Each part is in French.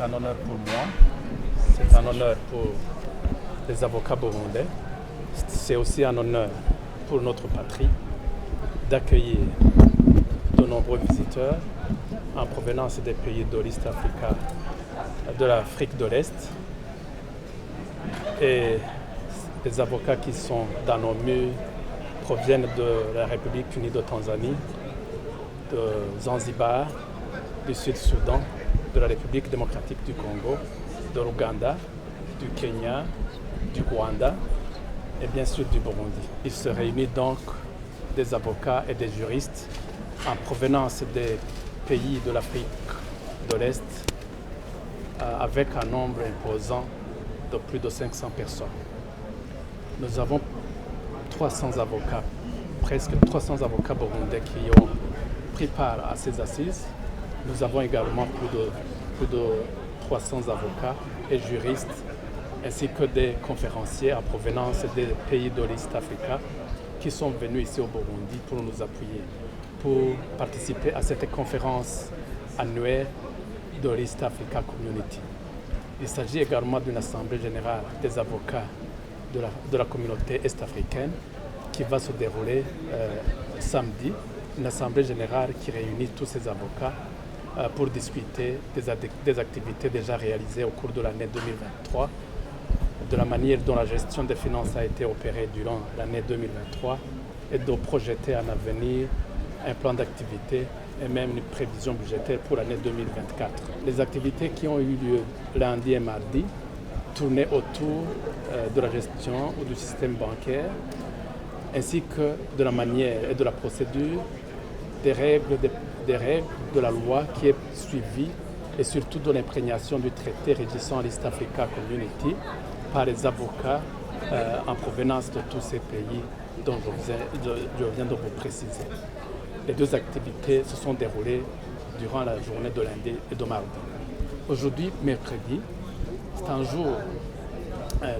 un honneur pour moi, c'est un honneur pour les avocats burundais. C'est aussi un honneur pour notre patrie d'accueillir de nombreux visiteurs en provenance des pays de l'East Africa, de l'Afrique de l'Est. Et les avocats qui sont dans nos murs proviennent de la République unie de Tanzanie, de Zanzibar, du Sud-Soudan, de la République démocratique du Congo, de l'Ouganda, du Kenya, du Rwanda et bien sûr du Burundi. Il se réunit donc des avocats et des juristes en provenance des pays de l'Afrique de l'Est avec un nombre imposant de plus de 500 personnes. Nous avons 300 avocats, presque 300 avocats burundais qui ont pris part à ces assises. Nous avons également plus de 300 avocats et juristes ainsi que des conférenciers en provenance des pays de l'East Africa qui sont venus ici au Burundi pour nous appuyer, pour participer à cette conférence annuelle de l'East Africa Community. Il s'agit également d'une assemblée générale des avocats de la communauté est-africaine qui va se dérouler samedi, une assemblée générale qui réunit tous ces avocats pour discuter des activités déjà réalisées au cours de l'année 2023, de la manière dont la gestion des finances a été opérée durant l'année 2023 et de projeter en avenir un plan d'activité et même une prévision budgétaire pour l'année 2024. Les activités qui ont eu lieu lundi et mardi tournaient autour de la gestion ou du système bancaire ainsi que de la manière et de la procédure, des règles de la loi qui est suivie et surtout de l'imprégnation du traité régissant l'East Africa Community par les avocats en provenance de tous ces pays dont je viens de vous préciser. Les deux activités se sont déroulées durant la journée de lundi et de mardi. Aujourd'hui, mercredi, c'est un jour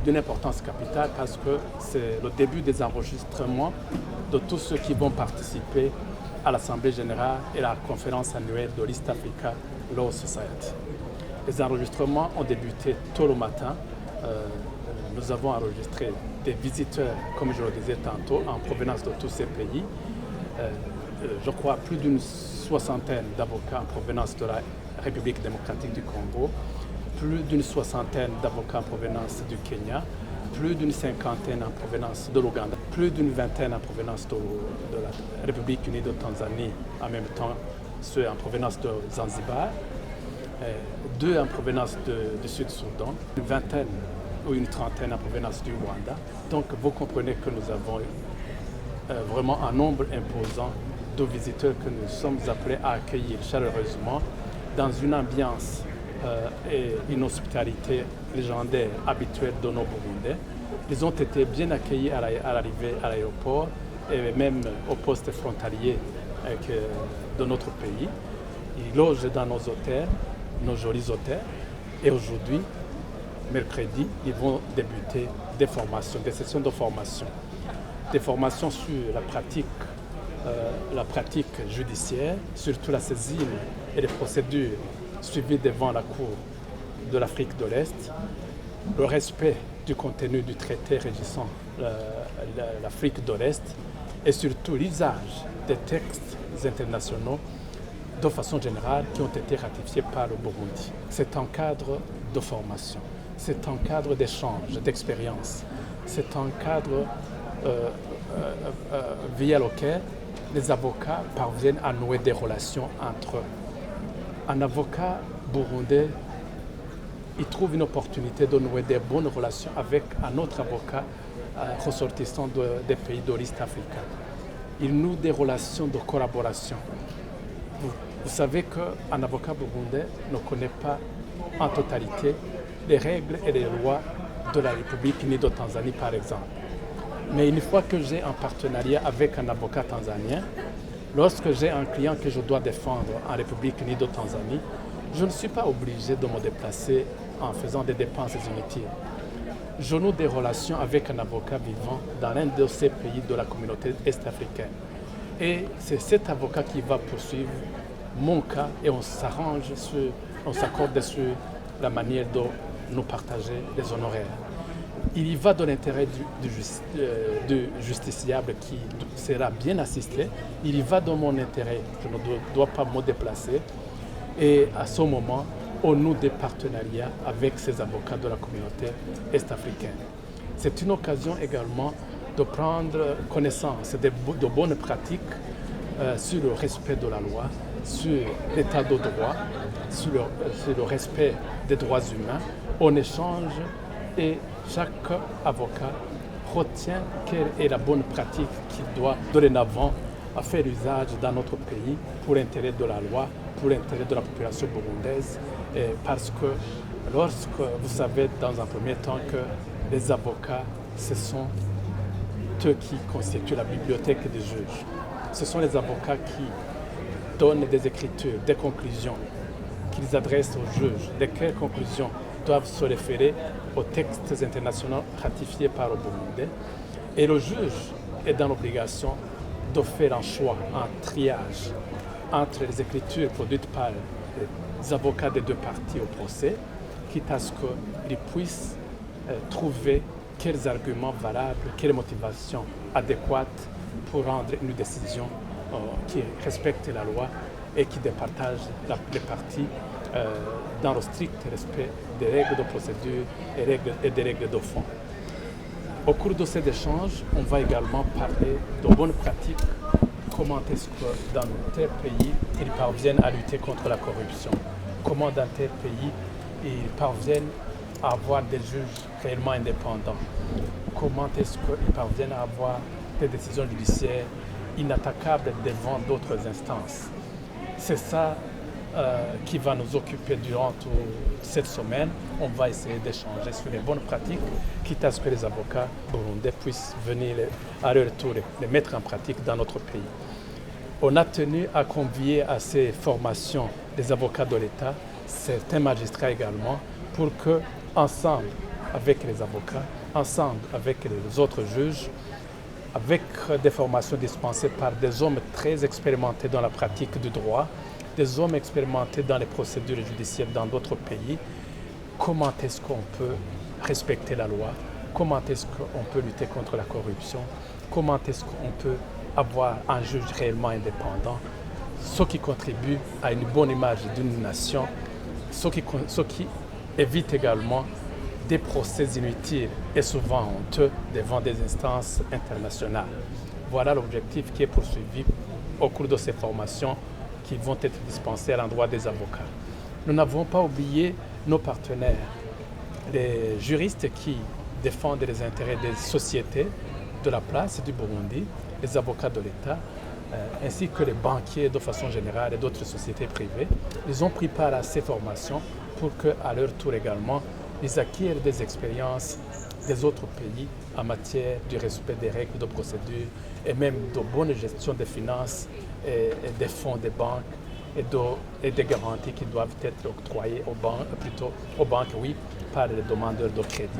d'une importance capitale parce que c'est le début des enregistrements de tous ceux qui vont participer à l'Assemblée générale et à la conférence annuelle de l'East Africa Law Society. Les enregistrements ont débuté tôt le matin. Nous avons enregistré des visiteurs, comme je le disais tantôt, en provenance de tous ces pays. Je crois plus d'une soixantaine d'avocats en provenance de la République démocratique du Congo, plus d'une soixantaine d'avocats en provenance du Kenya, plus d'une cinquantaine en provenance de l'Ouganda, plus d'une vingtaine en provenance de la République unie de Tanzanie, en même temps ceux en provenance de Zanzibar, deux en provenance du Sud-Soudan, une vingtaine ou une trentaine en provenance du Rwanda. Donc vous comprenez que nous avons vraiment un nombre imposant de visiteurs que nous sommes appelés à accueillir chaleureusement dans une ambiance et une hospitalité légendaire habituelle de nos Burundais. Ils ont été bien accueillis à l'arrivée à l'aéroport et même au poste frontalier de notre pays. Ils logent dans nos hôtels, nos jolis hôtels. Et aujourd'hui, mercredi, ils vont débuter des formations, des sessions de formation. Des formations sur la pratique judiciaire, surtout la saisine et les procédures suivies devant la Cour de l'Afrique de l'Est, le respect du contenu du traité régissant l'Afrique de l'Est et surtout l'usage des textes internationaux de façon générale qui ont été ratifiés par le Burundi. C'est un cadre de formation, c'est un cadre d'échange, d'expérience, c'est un cadre via lequel les avocats parviennent à nouer des relations entre eux. Un avocat burundais, il trouve une opportunité de nouer des bonnes relations avec un autre avocat ressortissant des pays de l'East Africa. Il noue des relations de collaboration. Vous savez qu'un avocat burundais ne connaît pas en totalité les règles et les lois de la République unie de Tanzanie, par exemple. Mais une fois que j'ai un partenariat avec un avocat tanzanien, lorsque j'ai un client que je dois défendre en République unie de Tanzanie, je ne suis pas obligé de me déplacer en faisant des dépenses inutiles. Je noue des relations avec un avocat vivant dans l'un de ces pays de la communauté est-africaine. Et c'est cet avocat qui va poursuivre mon cas et on s'accorde sur la manière dont nous partageons les honoraires. Il y va de l'intérêt du justiciable qui sera bien assisté. Il y va de mon intérêt. Je ne dois pas me déplacer. Et à ce moment, on noue des partenariats avec ces avocats de la communauté est-africaine. C'est une occasion également de prendre connaissance de bonnes pratiques sur le respect de la loi, sur l'état de droit, sur le respect des droits humains. On échange et chaque avocat retient quelle est la bonne pratique qu'il doit dorénavant faire usage dans notre pays pour l'intérêt de la loi, pour l'intérêt de la population burundaise, parce que lorsque vous savez dans un premier temps que les avocats, ce sont eux qui constituent la bibliothèque des juges. Ce sont les avocats qui donnent des écritures, des conclusions qu'ils adressent aux juges, desquelles conclusions doivent se référer aux textes internationaux ratifiés par le Burundi. Et le juge est dans l'obligation de faire un choix, un triage entre les écritures produites par les avocats des deux parties au procès, quitte à ce qu'ils puissent trouver quels arguments valables, quelles motivations adéquates pour rendre une décision qui respecte la loi et qui départage les parties dans le strict respect des règles de procédure et des règles de fond. Au cours de ces échanges, on va également parler de bonnes pratiques. Comment est-ce que dans tel pays, ils parviennent à lutter contre la corruption? Comment dans tel pays, ils parviennent à avoir des juges réellement indépendants? Comment est-ce qu'ils parviennent à avoir des décisions judiciaires inattaquables devant d'autres instances? C'est ça qui va nous occuper durant toute cette semaine. On va essayer d'échanger sur les bonnes pratiques, quitte à ce que les avocats burundais puissent venir à leur tour les mettre en pratique dans notre pays. On a tenu à convier à ces formations des avocats de l'État, certains magistrats également, pour que, ensemble avec les avocats, ensemble avec les autres juges, avec des formations dispensées par des hommes très expérimentés dans la pratique du droit, des hommes expérimentés dans les procédures judiciaires dans d'autres pays, comment est-ce qu'on peut respecter la loi, comment est-ce qu'on peut lutter contre la corruption, comment est-ce qu'on peut avoir un juge réellement indépendant, ce qui contribue à une bonne image d'une nation, ce qui évite également des procès inutiles et souvent honteux devant des instances internationales. Voilà l'objectif qui est poursuivi au cours de ces formations qui vont être dispensées à l'endroit des avocats. Nous n'avons pas oublié nos partenaires, les juristes qui défendent les intérêts des sociétés de la place du Burundi, les avocats de l'État, ainsi que les banquiers de façon générale et d'autres sociétés privées. Ils ont pris part à ces formations pour qu'à leur tour également, ils acquièrent des expériences des autres pays en matière du respect des règles de procédure et même de bonne gestion des finances et des fonds des banques et des garanties qui doivent être octroyées aux banques, oui, par les demandeurs de crédit.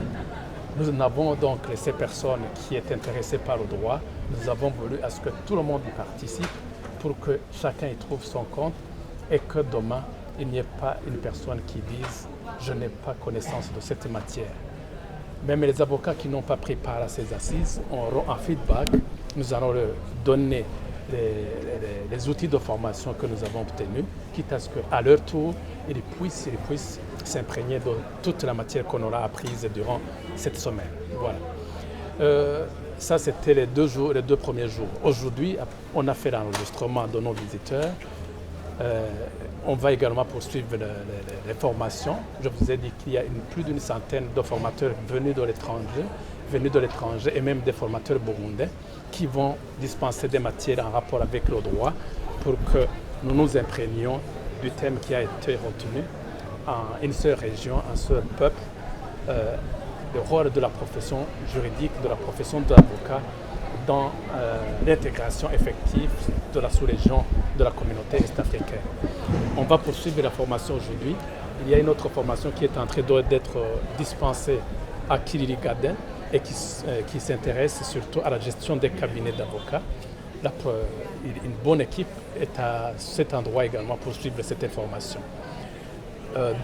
Nous avons donc ces personnes qui sont intéressées par le droit. Nous avons voulu à ce que tout le monde y participe pour que chacun y trouve son compte et que demain, il n'y ait pas une personne qui dise « je n'ai pas connaissance de cette matière ». Même les avocats qui n'ont pas pris part à ces assises auront un feedback. Nous allons leur donner les outils de formation que nous avons obtenus, quitte à ce qu'à leur tour, ils puissent s'imprégner de toute la matière qu'on aura apprise durant cette semaine. Voilà. Ça, c'était les deux premiers jours. Aujourd'hui, on a fait l'enregistrement de nos visiteurs. On va également poursuivre les formations. Je vous ai dit qu'il y a plus d'une centaine de formateurs venus de l'étranger et même des formateurs burundais qui vont dispenser des matières en rapport avec le droit pour que nous nous imprégnions du thème qui a été retenu en une seule région, un seul peuple, le rôle de la profession juridique, de la profession d'avocat dans l'intégration effective de la sous-région de la communauté est-africaine. On va poursuivre la formation aujourd'hui. Il y a une autre formation qui est en train d'être dispensée à Kiriri-Garden et qui s'intéresse surtout à la gestion des cabinets d'avocats. Une bonne équipe est à cet endroit également pour suivre cette formation.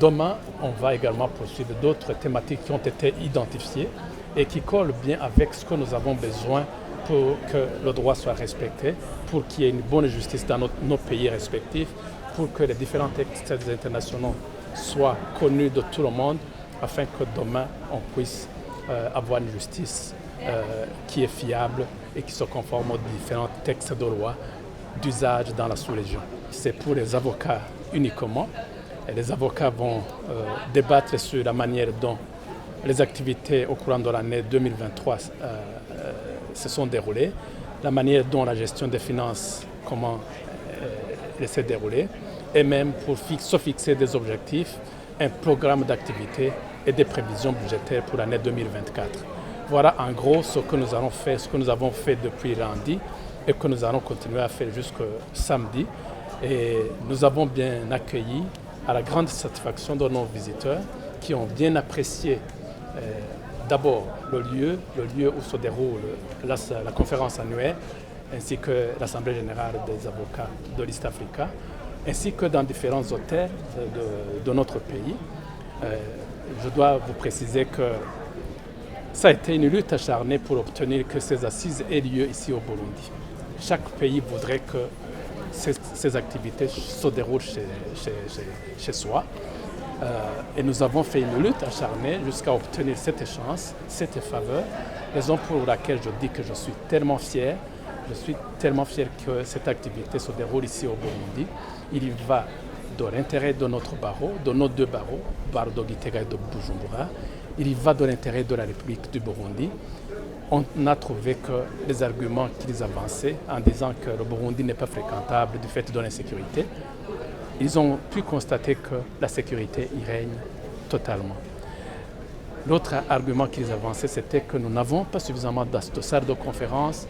Demain, on va également poursuivre d'autres thématiques qui ont été identifiées et qui collent bien avec ce que nous avons besoin pour que le droit soit respecté, pour qu'il y ait une bonne justice dans nos pays respectifs, pour que les différents textes internationaux soient connus de tout le monde, afin que demain, on puisse avoir une justice qui est fiable et qui se conforme aux différents textes de loi d'usage dans la sous-région. C'est pour les avocats uniquement. Et les avocats vont débattre sur la manière dont les activités au courant de l'année 2023 se sont déroulées, la manière dont la gestion des finances, comment elle s'est déroulée, et même pour se fixer des objectifs, un programme d'activité et des prévisions budgétaires pour l'année 2024. Voilà en gros ce que nous allons faire, ce que nous avons fait depuis lundi et que nous allons continuer à faire jusqu'au samedi. Et nous avons bien accueilli, à la grande satisfaction de nos visiteurs, qui ont bien apprécié d'abord le lieu où se déroule la conférence annuelle, ainsi que l'Assemblée générale des avocats de l'East Africa, ainsi que dans différents hôtels de notre pays. Je dois vous préciser que ça a été une lutte acharnée pour obtenir que ces assises aient lieu ici au Burundi. Chaque pays voudrait que ces activités se déroulent chez soi. Et nous avons fait une lutte acharnée jusqu'à obtenir cette chance, cette faveur, raison pour laquelle je dis que je suis tellement fier. Je suis tellement fier que cette activité se déroule ici au Burundi. Il y va de l'intérêt de notre barreau, de nos deux barreaux, barreau de Gitega et de Bujumbura. Il y va de l'intérêt de la République du Burundi. On a trouvé que les arguments qu'ils avançaient en disant que le Burundi n'est pas fréquentable du fait de l'insécurité, ils ont pu constater que la sécurité y règne totalement. L'autre argument qu'ils avançaient, c'était que nous n'avons pas suffisamment de salles de conférence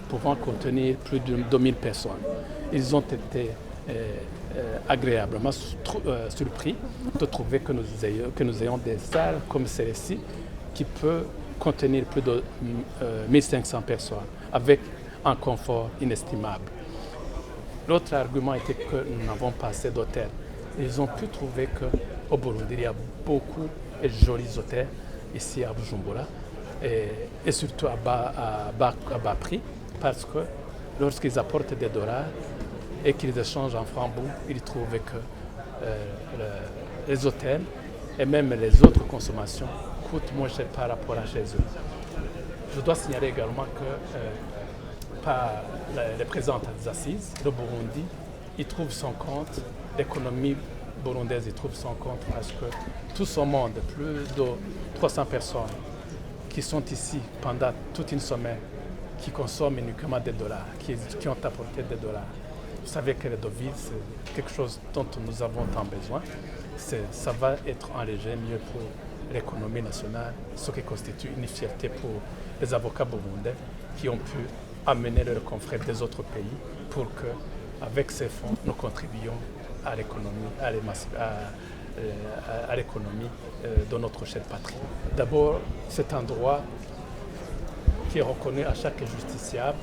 pouvant contenir plus de 2000 personnes. Ils ont été agréablement surpris de trouver que nous ayons des salles comme celle-ci qui peut contenir plus de 1500 personnes avec un confort inestimable. L'autre argument était que nous n'avons pas assez d'hôtels. Ils ont pu trouver qu'au Burundi, il y a beaucoup de jolis hôtels ici à Bujumbura et surtout à bas prix, parce que lorsqu'ils apportent des dollars et qu'ils échangent en francs bons, ils trouvaient que les hôtels et même les autres consommations coûtent moins cher par rapport à chez eux. Je dois signaler également que par les présentes assises, le Burundi, il trouve son compte, l'économie burundaise il trouve son compte parce que tout ce monde, plus de 300 personnes qui sont ici pendant toute une semaine, qui consomment uniquement des dollars, qui ont apporté des dollars. Vous savez que les devises, c'est quelque chose dont nous avons tant besoin. Ça va être enlégé mieux pour l'économie nationale, ce qui constitue une fierté pour les avocats burundais qui ont pu amener leurs confrères des autres pays pour que, avec ces fonds, nous contribuions à l'économie de notre chère patrie. D'abord, c'est un droit qui est reconnu à chaque justiciable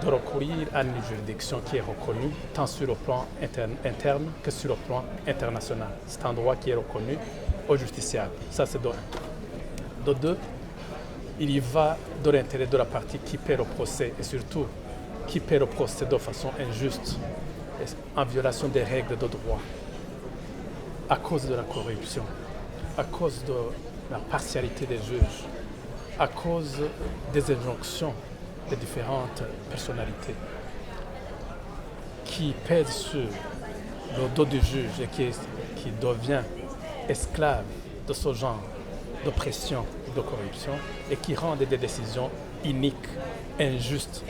de recourir à une juridiction qui est reconnue tant sur le plan interne que sur le plan international. C'est un droit qui est reconnu aux justiciables. Ça, c'est de un. De deux, il y va de l'intérêt de la partie qui perd le procès et surtout qui perd le procès de façon injuste, en violation des règles de droit, à cause de la corruption, à cause de la partialité des juges, à cause des injonctions des différentes personnalités qui pèsent sur le dos du juge et qui devient esclave de ce genre d'oppression et de corruption et qui rendent des décisions iniques, injustes.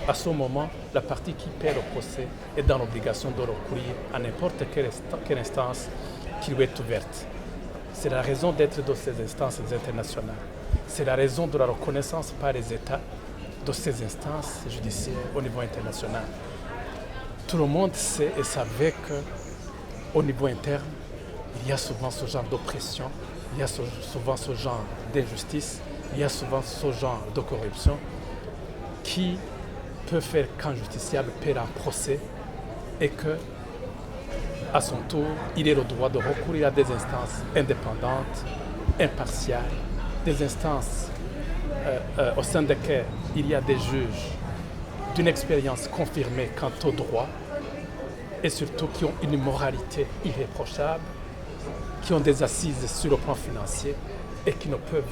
À ce moment, la partie qui perd le procès est dans l'obligation de recourir à n'importe quelle instance qui lui est ouverte. C'est la raison d'être de ces instances internationales. C'est la raison de la reconnaissance par les États de ces instances judiciaires au niveau international. Tout le monde sait et savait qu'au niveau interne, il y a souvent ce genre d'oppression, il y a souvent ce genre d'injustice, il y a souvent ce genre de corruption qui peut faire qu'un justiciable perd un procès et que à son tour, il ait le droit de recourir à des instances indépendantes, impartiales, des instances au sein desquelles il y a des juges d'une expérience confirmée quant au droit et surtout qui ont une moralité irréprochable, qui ont des assises sur le plan financier et qui ne peuvent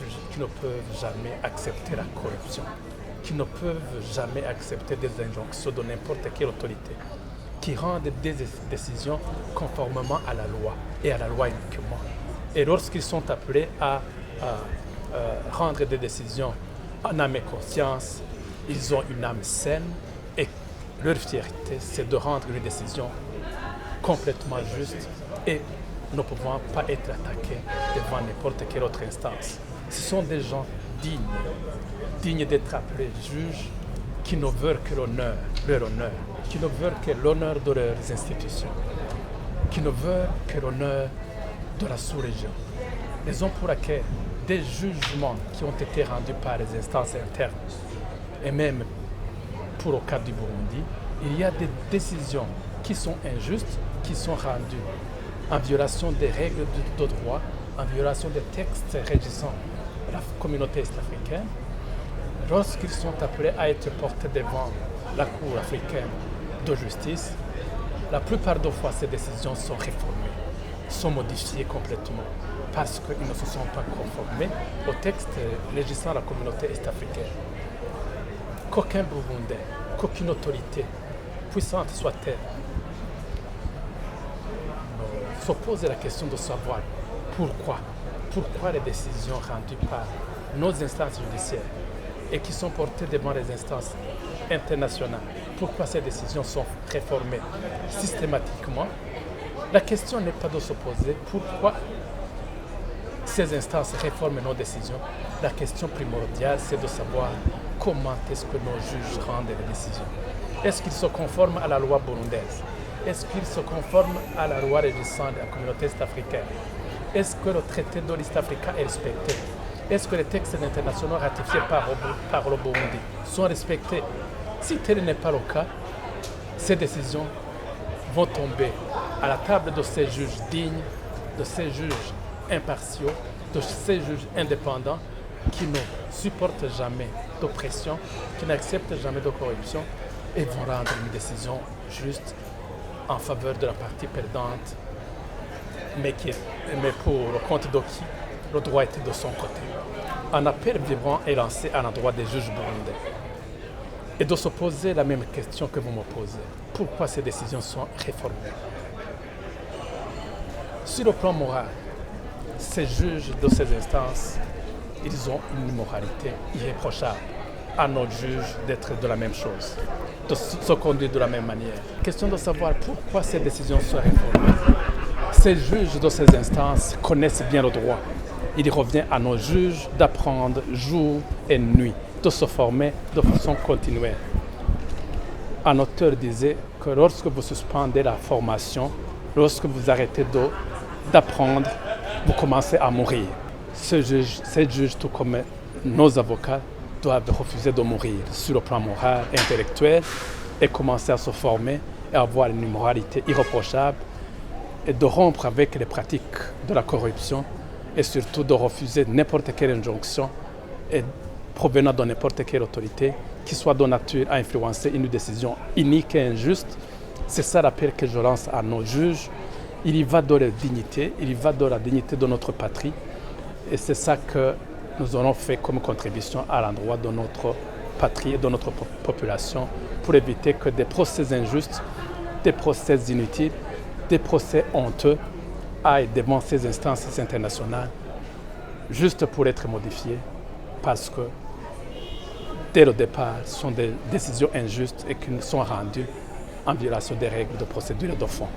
jamais accepter la corruption, qui ne peuvent jamais accepter des injonctions de n'importe quelle autorité, qui rendent des décisions conformément à la loi et à la loi uniquement. Et lorsqu'ils sont appelés à rendre des décisions en âme et conscience, ils ont une âme saine et leur fierté, c'est de rendre une décision complètement juste et ne pouvant pas être attaqués devant n'importe quelle autre instance. Ce sont des gens dignes d'être appelés juges, qui ne veulent que leur honneur, qui ne veulent que l'honneur de leurs institutions, qui ne veulent que l'honneur de la sous-région. Raison pour laquelle des jugements qui ont été rendus par les instances internes, et même pour le cas du Burundi, il y a des décisions qui sont injustes, qui sont rendues en violation des règles de droit, en violation des textes régissant la communauté est-africaine. Lorsqu'ils sont appelés à être portés devant la Cour africaine de justice, la plupart des fois, ces décisions sont réformées, sont modifiées complètement, parce qu'ils ne se sont pas conformés au texte régissant la communauté est-africaine. Qu'aucun Burundais, qu'aucune autorité, puissante soit-elle, se pose la question de savoir pourquoi les décisions rendues par nos instances judiciaires et qui sont portées devant les instances internationales, pourquoi ces décisions sont réformées systématiquement. La question n'est pas de se poser pourquoi ces instances réforment nos décisions. La question primordiale, c'est de savoir comment est-ce que nos juges rendent les décisions. Est-ce qu'ils se conforment à la loi burundaise? Est-ce qu'ils se conforment à la loi régissant la communauté est-africaine? Est-ce que le traité de l'East Africa est respecté? Est-ce que les textes internationaux ratifiés par le Burundi sont respectés? Si tel n'est pas le cas, ces décisions vont tomber à la table de ces juges dignes, de ces juges impartiaux, de ces juges indépendants qui ne supportent jamais d'oppression, qui n'acceptent jamais de corruption et vont rendre une décision juste en faveur de la partie perdante, mais pour le compte de qui le droit était de son côté. Un appel vibrant est lancé à l'endroit des juges burundais et de se poser la même question que vous me posez. Pourquoi ces décisions sont réformées? Sur le plan moral, ces juges de ces instances, ils ont une moralité irréprochable. À nos juges d'être de la même chose, de se conduire de la même manière. Question de savoir pourquoi ces décisions sont réformées. Ces juges de ces instances connaissent bien le droit. Il revient à nos juges d'apprendre jour et nuit, de se former de façon continuelle. Un auteur disait que lorsque vous suspendez la formation, lorsque vous arrêtez d'apprendre, vous commencez à mourir. Ces juges, tout comme nos avocats, doivent refuser de mourir sur le plan moral et intellectuel et commencer à se former et avoir une moralité irréprochable et de rompre avec les pratiques de la corruption et surtout de refuser n'importe quelle injonction et provenant de n'importe quelle autorité qui soit de nature à influencer une décision inique et injuste. C'est ça l'appel que je lance à nos juges. Il y va de leur dignité, il y va de la dignité de notre patrie et c'est ça que nous aurons fait comme contribution à l'endroit de notre patrie et de notre population pour éviter que des procès injustes, des procès inutiles, des procès honteux aillent devant ces instances internationales juste pour être modifiés parce que dès le départ, ce sont des décisions injustes et qui sont rendues en violation des règles de procédure et de fond.